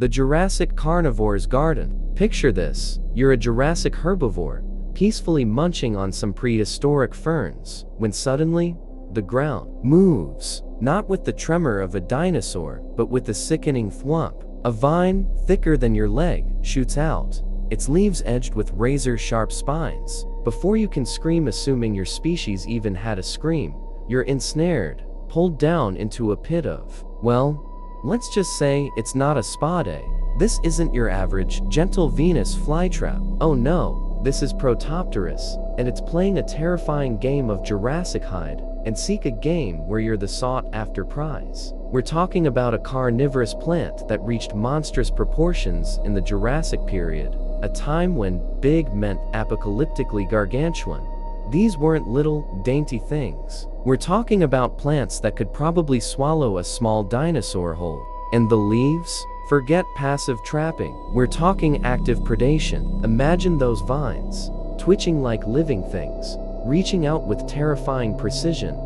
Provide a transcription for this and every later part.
The Jurassic carnivore's garden. Picture this: you're a Jurassic herbivore, peacefully munching on some prehistoric ferns, when suddenly, the ground moves. Not with the tremor of a dinosaur, but with a sickening thwomp. A vine, thicker than your leg, shoots out, its leaves edged with razor-sharp spines. Before you can scream, assuming your species even had a scream, you're ensnared, pulled down into a pit of, well, let's just say it's not a spa day. This isn't your average, gentle Venus flytrap. Oh no, this is Protopteris, and it's playing a terrifying game of Jurassic hide and seek, a game where you're the sought-after prize. We're talking about a carnivorous plant that reached monstrous proportions in the Jurassic period, a time when big meant apocalyptically gargantuan. These weren't little, dainty things. We're talking about plants that could probably swallow a small dinosaur whole. And the leaves? Forget passive trapping. We're talking active predation. Imagine those vines, twitching like living things, reaching out with terrifying precision,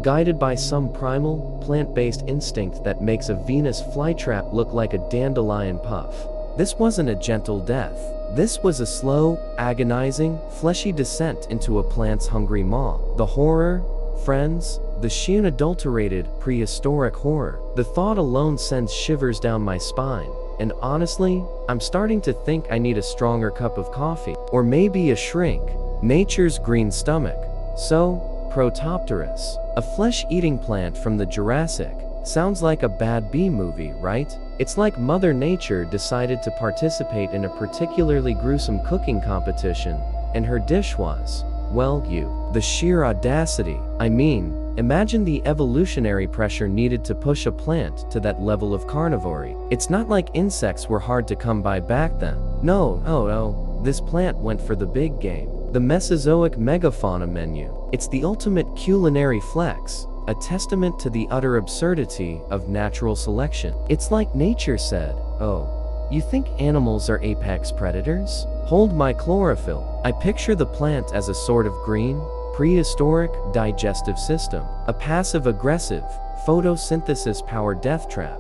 guided by some primal, plant-based instinct that makes a Venus flytrap look like a dandelion puff. This wasn't a gentle death. This was a slow, agonizing, fleshy descent into a plant's hungry maw. The horror, friends, the sheer unadulterated, prehistoric horror. The thought alone sends shivers down my spine. And honestly, I'm starting to think I need a stronger cup of coffee. Or maybe a shrink. Nature's green stomach. So, Protopteris, a flesh-eating plant from the Jurassic. Sounds like a bad B-movie, right? It's like Mother Nature decided to participate in a particularly gruesome cooking competition, and her dish was, well, the sheer audacity. I mean, imagine the evolutionary pressure needed to push a plant to that level of carnivory. It's not like insects were hard to come by back then. No, this plant went for the big game. The Mesozoic megafauna menu. It's the ultimate culinary flex, a testament to the utter absurdity of natural selection. It's like nature said, oh, you think animals are apex predators? Hold my chlorophyll. I picture the plant as a sort of green, prehistoric digestive system, a passive-aggressive, photosynthesis-powered death trap,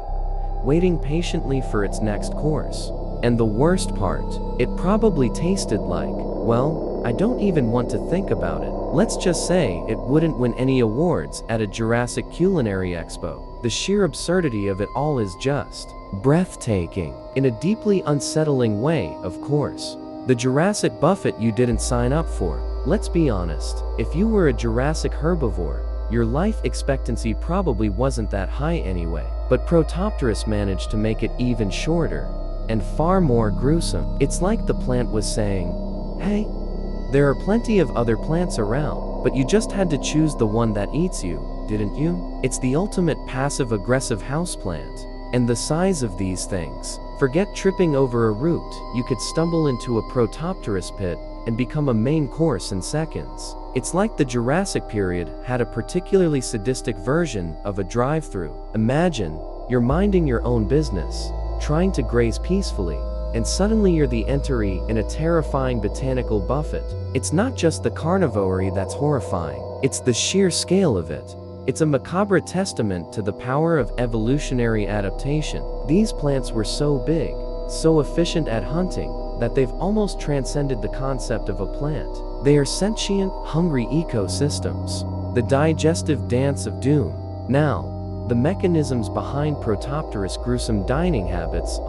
waiting patiently for its next course. And the worst part, it probably tasted like, well, I don't even want to think about it. Let's just say it wouldn't win any awards at a Jurassic Culinary Expo. The sheer absurdity of it all is just breathtaking. In a deeply unsettling way, of course. The Jurassic buffet you didn't sign up for. Let's be honest, if you were a Jurassic herbivore, your life expectancy probably wasn't that high anyway. But Protopteris managed to make it even shorter, and far more gruesome. It's like the plant was saying, hey, there are plenty of other plants around, but you just had to choose the one that eats you, didn't you? It's the ultimate passive-aggressive houseplant. And the size of these things. Forget tripping over a root, you could stumble into a Protopteris pit and become a main course in seconds. It's like the Jurassic period had a particularly sadistic version of a drive-through. Imagine, you're minding your own business, trying to graze peacefully, and suddenly you're the entry in a terrifying botanical buffet. It's not just the carnivory that's horrifying, it's the sheer scale of it. It's a macabre testament to the power of evolutionary adaptation. These plants were so big, so efficient at hunting, that they've almost transcended the concept of a plant. They are sentient, hungry ecosystems. The digestive dance of doom. Now, the mechanisms behind Protopteris' gruesome dining habits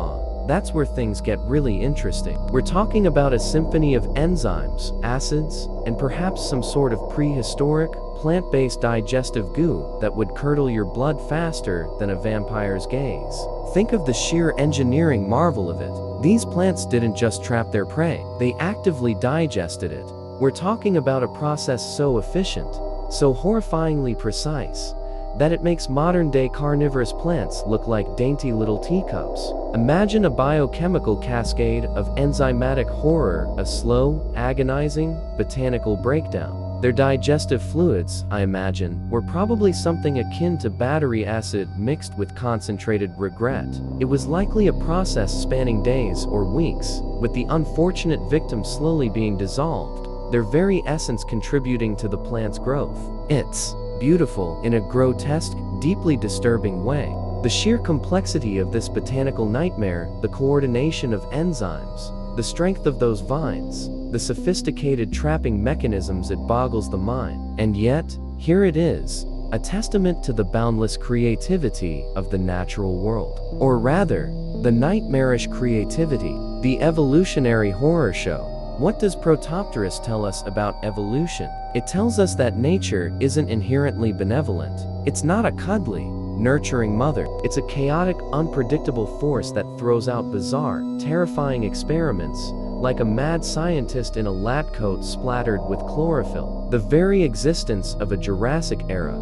that's where things get really interesting. We're talking about a symphony of enzymes, acids, and perhaps some sort of prehistoric, plant-based digestive goo that would curdle your blood faster than a vampire's gaze. Think of the sheer engineering marvel of it. These plants didn't just trap their prey, they actively digested it. We're talking about a process so efficient, so horrifyingly precise, that it makes modern-day carnivorous plants look like dainty little teacups. Imagine a biochemical cascade of enzymatic horror, a slow, agonizing, botanical breakdown. Their digestive fluids, I imagine, were probably something akin to battery acid mixed with concentrated regret. It was likely a process spanning days or weeks, with the unfortunate victim slowly being dissolved, their very essence contributing to the plant's growth. It's beautiful in a grotesque, deeply disturbing way. The sheer complexity of this botanical nightmare, the coordination of enzymes, the strength of those vines, the sophisticated trapping mechanisms, it boggles the mind. And yet, here it is, a testament to the boundless creativity of the natural world. Or rather, the nightmarish creativity, the evolutionary horror show. What does Protopteris tell us about evolution? It tells us that nature isn't inherently benevolent. It's not a cuddly, nurturing mother. It's a chaotic, unpredictable force that throws out bizarre, terrifying experiments, like a mad scientist in a lab coat splattered with chlorophyll. The very existence of a Jurassic era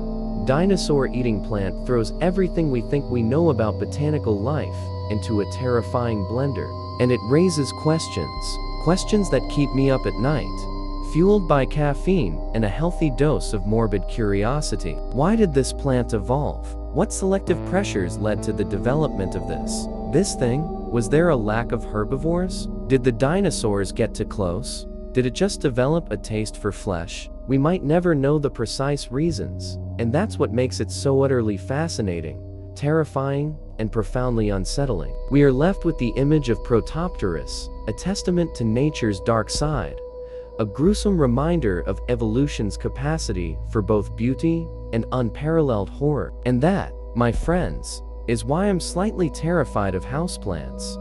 dinosaur-eating plant throws everything we think we know about botanical life into a terrifying blender. And it raises questions that keep me up at night, fueled by caffeine and a healthy dose of morbid curiosity. Why did this plant evolve? What selective pressures led to the development of this thing? Was there a lack of herbivores? Did the dinosaurs get too close? Did it just develop a taste for flesh? We might never know the precise reasons, and that's what makes it so utterly fascinating, terrifying, and profoundly unsettling. We are left with the image of Protopteris, a testament to nature's dark side, a gruesome reminder of evolution's capacity for both beauty and unparalleled horror. And that, my friends, is why I'm slightly terrified of houseplants.